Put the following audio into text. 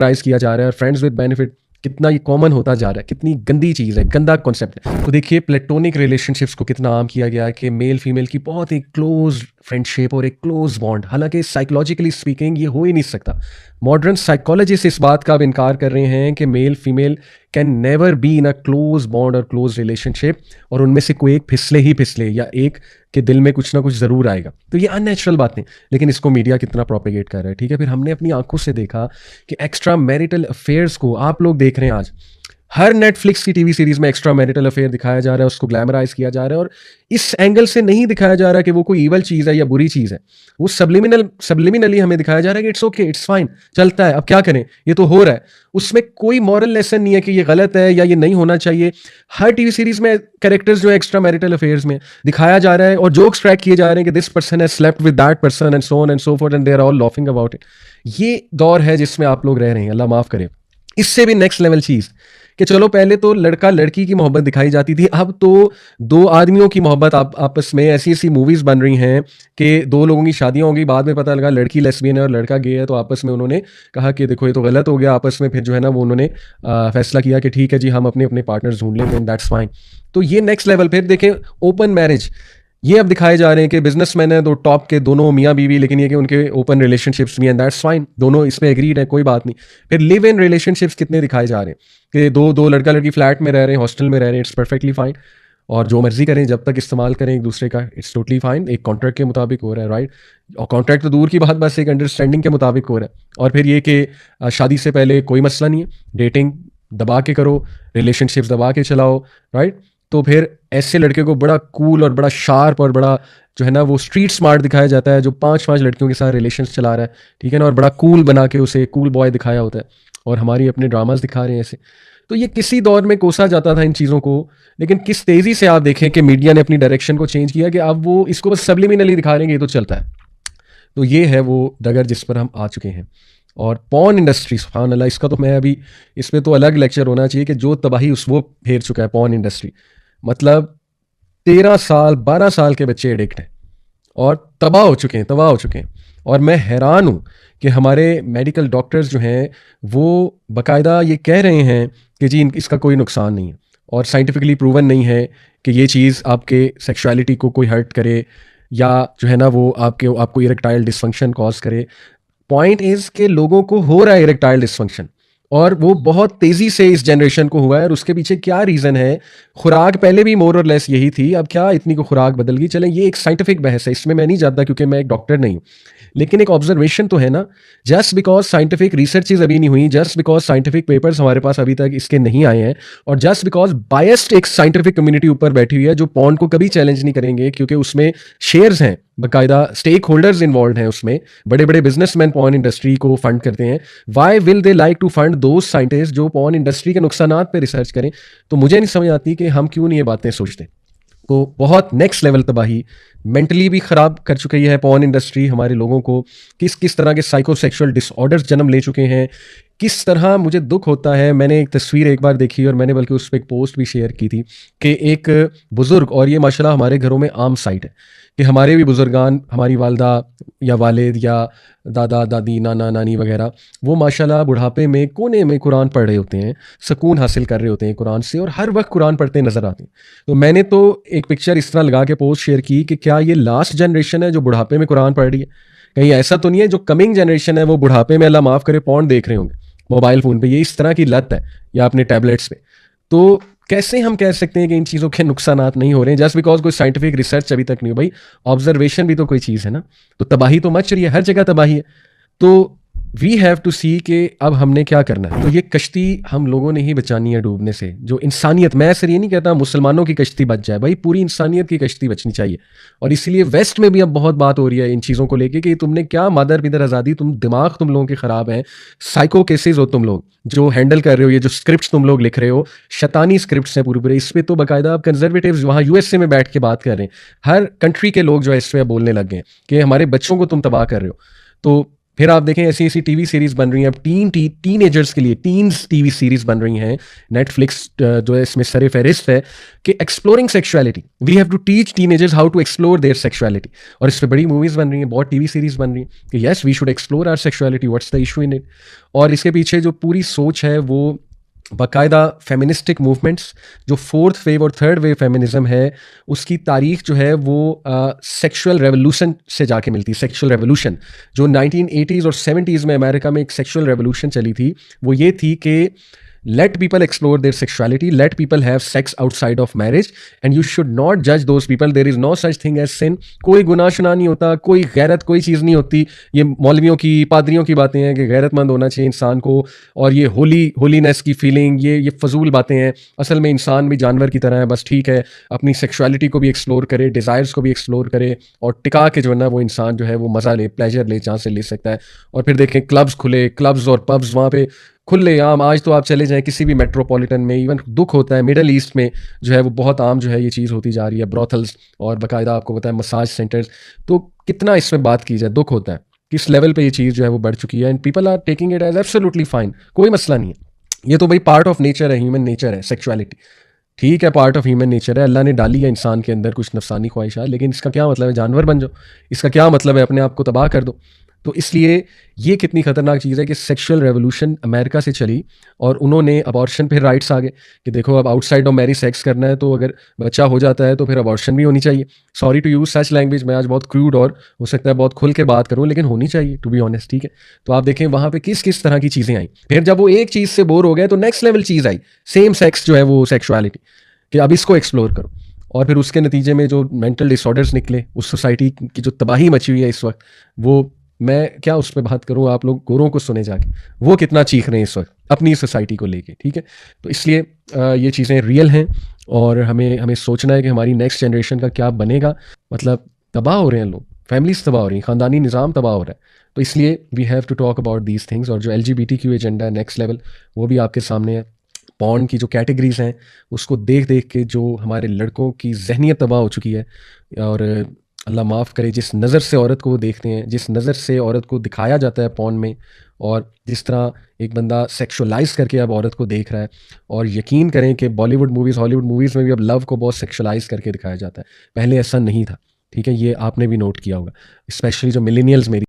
Price किया जा रहा है और फ्रेंड्स विद बेनिफिट कितना ये कॉमन होता जा रहा है, कितनी गंदी चीज़ है, गंदा कॉन्सेप्ट है। तो देखिए प्लेटोनिक रिलेशनशिप्स को कितना आम किया गया है कि मेल फीमेल की बहुत एक क्लोज फ्रेंडशिप और एक क्लोज बॉन्ड, हालांकि साइकोलॉजिकली स्पीकिंग ये हो ही नहीं सकता। मॉडर्न साइकोलॉजिस्ट इस बात का अब इनकार कर रहे हैं कि male female can never be in a close bond और क्लोज रिलेशनशिप, और उनमें से कोई एक फिसले ही फिसले या एक के दिल में कुछ ना कुछ ज़रूर आएगा। तो ये अननेचुरल बातें, लेकिन इसको मीडिया कितना प्रोपेगेट कर रहा है। ठीक है, फिर हमने अपनी आंखों से देखा कि एक्स्ट्रा मैरिटल अफेयर्स को आप लोग देख रहे हैं आज हर नेटफ्लिक्स की टीवी सीरीज में एक्स्ट्रा मैरिटल अफेयर दिखाया जा रहा है, उसको ग्लैमराइज किया जा रहा है, और इस एंगल से नहीं दिखाया जा रहा कि वो कोई ईवल चीज़ है या बुरी चीज़ है। वो सब्लिमिनली हमें दिखाया जा रहा है कि इट्स ओके, इट्स फाइन, चलता है, अब क्या करें, ये तो हो रहा है। उसमें कोई मॉरल लेसन नहीं है कि ये गलत है या ये नहीं होना चाहिए। हर टीवी सीरीज में कैरेक्टर्स जो है एक्स्ट्रा मैरिटल अफेयर्स में दिखाया जा रहा है और जोक्स ट्रैक किए जा रहे हैं कि this person has slept with that person and so on and so forth and they are all laughing about it. ये दौर है जिसमें आप लोग रह रहे हैं, अल्लाह माफ करे। इससे भी नेक्स्ट लेवल चीज़ कि चलो पहले तो लड़का लड़की की मोहब्बत दिखाई जाती थी, अब तो दो आदमियों की मोहब्बत आपस में, ऐसी ऐसी मूवीज़ बन रही हैं कि दो लोगों की शादियां होंगी, बाद में पता लगा लड़की लेस्बियन है और लड़का गे है, तो आपस में उन्होंने कहा कि देखो ये तो गलत हो गया, आपस में फिर जो है ना वो उन्होंने फैसला किया कि ठीक है जी हम अपने अपने पार्टनर्स ढूंढ लेंगे, दैट्स फाइन। तो ये नेक्स्ट लेवल। फिर देखें ओपन मैरिज, ये अब दिखाए जा रहे हैं कि बिजनेसमैन है दो टॉप के, दोनों मियाँ बीवी, लेकिन ये कि उनके ओपन रिलेशनशिप्स भी हैं, दैट्स फाइन, दोनों इस पे एग्रीड है, कोई बात नहीं। फिर लिव इन रिलेशनशिप्स कितने दिखाए जा रहे हैं कि दो लड़का लड़की फ्लैट में रह रहे हैं, हॉस्टल में रह रहे हैं, इट्स परफेक्टली फाइन, और जो मर्जी करें जब तक इस्तेमाल करें एक दूसरे का, इट्स टोटली फाइन, एक कॉन्ट्रैक्ट के मुताबिक हो रहा है, राइट। और कॉन्ट्रैक्ट तो दूर की बात, बस एक अंडरस्टैंडिंग के मुताबिक हो रहा है। और फिर ये कि शादी से पहले कोई मसला नहीं है, डेटिंग दबा के करो, रिलेशनशिप्स दबा के चलाओ, राइट। तो फिर ऐसे लड़के को बड़ा कूल और बड़ा शार्प और बड़ा जो है ना वो स्ट्रीट स्मार्ट दिखाया जाता है, जो 5 लड़कियों के साथ रिलेशंस चला रहा है, ठीक है ना, और बड़ा कूल बना के उसे कूल बॉय दिखाया होता है, और हमारी अपने ड्रामास दिखा रहे हैं ऐसे। तो ये किसी दौर में कोसा जाता था इन चीज़ों को, लेकिन किस तेज़ी से आप देखें कि मीडिया ने अपनी डायरेक्शन को चेंज किया कि अब वो इसको बस सब्लिमिनली दिखा रहे हैं, ये तो चलता है। तो ये है वो डगर जिस पर हम आ चुके हैं। और पॉर्न इंडस्ट्री, सुभान अल्लाह, इसका तो मैं अभी इस पर तो अलग लेक्चर होना चाहिए कि जो तबाही उस वो फेर चुका है पॉर्न इंडस्ट्री। मतलब 13 साल 12 साल के बच्चे एडिक्ट हैं और तबाह हो चुके हैं। और मैं हैरान हूँ कि हमारे मेडिकल डॉक्टर्स जो हैं वो बाकायदा ये कह रहे हैं कि जी इसका कोई नुकसान नहीं है, और साइंटिफिकली प्रूवन नहीं है कि ये चीज़ आपके सेक्सुअलिटी को कोई हर्ट करे या जो है ना वो आपको इरेक्टाइल डिसफंक्शन कॉज करे। पॉइंट इज़ कि लोगों को हो रहा है इरेक्टाइल डिसफंक्शन, और वो बहुत तेज़ी से इस जनरेशन को हुआ है, और उसके पीछे क्या रीज़न है? खुराक पहले भी मोर और लेस यही थी, अब क्या इतनी को खुराक बदल गई? चलें ये एक साइंटिफिक बहस है, इसमें मैं नहीं जाता क्योंकि मैं एक डॉक्टर नहीं हूँ, लेकिन एक ऑब्जर्वेशन तो है ना। जस्ट बिकॉज साइंटिफिक रिसर्चेज अभी नहीं हुई, जस्ट बिकॉज साइंटिफिक पेपर्स हमारे पास अभी तक इसके नहीं आए हैं, और जस्ट बिकॉज बायस्ड एक साइंटिफिक कम्युनिटी ऊपर बैठी हुई है जो पॉर्न को कभी चैलेंज नहीं करेंगे, क्योंकि उसमें शेयर्स हैं, बाकायदा स्टेक होल्डर्स इन्वॉल्व हैं उसमें, बड़े बड़े बिजनेसमैन पॉर्न इंडस्ट्री को फंड करते हैं। Why will they like to fund those scientist जो पॉर्न इंडस्ट्री के नुकसानात पे रिसर्च करें? तो मुझे नहीं समझ आती कि हम क्यों नहीं ये बातें सोचते। तो बहुत नेक्स्ट लेवल तबाही, मेंटली भी ख़राब कर चुकी है पॉर्न इंडस्ट्री हमारे लोगों को। किस किस तरह के साइकोसेक्सुअल डिसऑर्डर्स जन्म ले चुके हैं, किस तरह मुझे दुख होता है। मैंने एक तस्वीर एक बार देखी और मैंने बल्कि उस पर एक पोस्ट भी शेयर की थी कि एक बुज़ुर्ग, और ये माशाल्लाह हमारे घरों में आम साइट है कि हमारे भी बुजुर्गान, हमारी वालदा या वालिद या दादा दादी नाना नानी वगैरह, वो माशाल्लाह बुढ़ापे में कोने में कुरान पढ़ रहे होते हैं, सुकून हासिल कर रहे होते हैं कुरान से, और हर वक्त कुरान पढ़ते नज़र आते हैं। तो मैंने तो एक पिक्चर इस तरह लगा के पोस्ट शेयर की कि क्या ये लास्ट जनरेशन है जो बुढ़ापे में कुरान पढ़ रही है? कहीं ऐसा तो नहीं है जो कमिंग जनरेशन है वो बुढ़ापे में, अल्लाह माफ़ करे, पॉर्न देख रहे होंगे मोबाइल फ़ोन पे? ये इस तरह की लत है, या अपने टैबलेट्स पे। तो कैसे हम कह सकते हैं कि इन चीज़ों के नुकसानात नहीं हो रहे हैं जस्ट बिकॉज कोई साइंटिफिक रिसर्च अभी तक नहीं हो? भाई ऑब्जर्वेशन भी तो कोई चीज़ है ना। तो तबाही तो मच रही है, हर जगह तबाही है। तो वी हैव टू सी कि अब हमने क्या करना है। तो ये कश्ती हम लोगों ने ही बचानी है डूबने से। जो इंसानियत, मैं सिर्फ ये नहीं कहता मुसलमानों की कश्ती बच जाए, भाई पूरी इंसानियत की कश्ती बचनी चाहिए। और इसीलिए वेस्ट में भी अब बहुत बात हो रही है इन चीज़ों को लेके कि तुमने क्या मादर पिदर आज़ादी, दिमाग तुम लोगों के ख़राब हैं, साइको केसेस हो तुम लोग जो हैंडल कर रहे हो, ये जो स्क्रिप्ट तुम लोग लिख रहे हो शैतानी स्क्रिप्ट्स हैं पूरे पूरे। इस पर तो बाकायदा अब कंजर्वेटिव्स वहाँ यूएसए में बैठ के बात कर रहे हैं, हर कंट्री के लोग जो है इस पर बोलने लग गए कि हमारे बच्चों को तुम तबाह कर रहे हो। तो फिर आप देखें ऐसी ऐसी टीवी सीरीज बन रही हैं अब टीनेजर्स के लिए, टीन्स टीवी सीरीज बन रही हैं। नेटफ्लिक्स जो है इसमें सर फहरिस्त है कि exploring sexuality, we have to teach teenagers how to explore their sexuality. और इस पर बड़ी मूवीज बन रही हैं, बहुत टीवी सीरीज बन रही हैं कि yes we should explore our sexuality, what's the issue in it. और इसके पीछे जो पूरी सोच है वो बाकायदा फेमिनिस्टिक मूवमेंट्स, जो फोर्थ वेव और थर्ड वेव फेमिनिज्म है उसकी तारीख जो है वो सेक्सुअल रेवोल्यूशन से जाके मिलती है। सेक्सुअल रेवोल्यूशन जो 1980s और 70s में अमेरिका में एक सेक्सुअल रेवोल्यूशन चली थी, वो ये थी कि let people explore their sexuality, let people have sex outside of marriage and you should not judge those people, there is no such thing as sin। कोई गुनाह शुनाह नहीं होता, कोई गैरत कोई चीज़ नहीं होती। ये मौलवियों की पादरियों की बातें हैं कि गैरतमंद होना चाहिए इंसान को, और ये होलीनेस की फीलिंग, ये फजूल बातें हैं। असल में इंसान भी जानवर की तरह है, बस ठीक है अपनी सेक्सुअलिटी को भी एक्सप्लोर करे, डिज़ायर्स को भी एक्सप्लोर करे, और टिका के जो है ना वो इंसान जो है वो मज़ा ले, प्लेजर ले जहाँ से ले सकता है। और फिर देखें क्लब्स खुले, क्लब्स और पब्स वहाँ पे खुले आम। आज तो आप चले जाएं किसी भी मेट्रोपॉलिटन में, इवन दुख होता है मिडल ईस्ट में जो है वो बहुत आम जो है ये चीज़ होती जा रही है, ब्रोथल्स और बाकायदा आपको पता है मसाज सेंटर्स। तो कितना इसमें बात की जाए, दुख होता है किस लेवल पे ये चीज़ जो है वो बढ़ चुकी है, and people are taking it as absolutely fine, कोई मसला नहीं है। ये तो भाई पार्ट ऑफ नेचर है, ह्यूमन नेचर है सेक्सुअलिटी, ठीक है, पार्ट ऑफ ह्यूमन नेचर है। अल्लाह ने डाली है इंसान के अंदर कुछ नफसानी ख्वाहिशात, लेकिन इसका क्या मतलब है जानवर बन जाओ, इसका क्या मतलब है अपने आप को तबाह कर दो। तो इसलिए ये कितनी ख़तरनाक चीज़ है कि सेक्सुअल रेवोल्यूशन अमेरिका से चली और उन्होंने अबॉर्शन पे राइट्स आ गए कि देखो अब आउटसाइड ऑफ मैरिज सेक्स करना है तो अगर बच्चा हो जाता है तो फिर अबॉर्शन भी होनी चाहिए। Sorry to use such language, मैं आज बहुत क्रूड और हो सकता है बहुत खुल के बात करूँ, लेकिन होनी चाहिए टू बी ऑनेस्ट, ठीक है। तो आप देखें वहाँ पे किस किस तरह की चीज़ें आई। फिर जब वो एक चीज़ से बोर हो गए तो नेक्स्ट लेवल चीज़ आई, सेम सेक्स जो है वो सेक्सुअलिटी, कि अब इसको एक्सप्लोर करो। और फिर उसके नतीजे में जो मेंटल डिसऑर्डर्स निकले, उस सोसाइटी की जो तबाही मची हुई है इस वक्त, वो मैं क्या उस पर बात करूँ, आप लोग गोरों को सुने जाके वो कितना चीख रहे हैं इस वक्त अपनी सोसाइटी को लेके, ठीक है। तो इसलिए ये चीज़ें रियल हैं और हमें सोचना है कि हमारी नेक्स्ट जनरेशन का क्या बनेगा। मतलब तबाह हो रहे हैं लोग, फैमिलीज तबाह हो रही हैं, ख़ानदानी निज़ाम तबाह हो रहा है। तो इसलिए we have to talk about these things. और जो LGBTQ एजेंडा है नेक्स्ट लेवल, वो भी आपके सामने है। पॉर्न की जो कैटेगरीज हैं उसको देख देख के जो हमारे लड़कों की जहनीत तबाह हो चुकी है, और अल्लाह माफ़ करे जिस नज़र से औरत को वो देखते हैं, जिस नज़र से औरत को दिखाया जाता है पॉर्न में, और जिस तरह एक बंदा सेक्सुअलाइज करके अब औरत को देख रहा है। और यकीन करें कि बॉलीवुड मूवीज़ हॉलीवुड मूवीज़ में भी अब लव को बहुत सेक्सुअलाइज करके दिखाया जाता है, पहले ऐसा नहीं था, ठीक है। ये आपने भी नोट किया होगा, स्पेशली जो मिलेनियल्स मेरी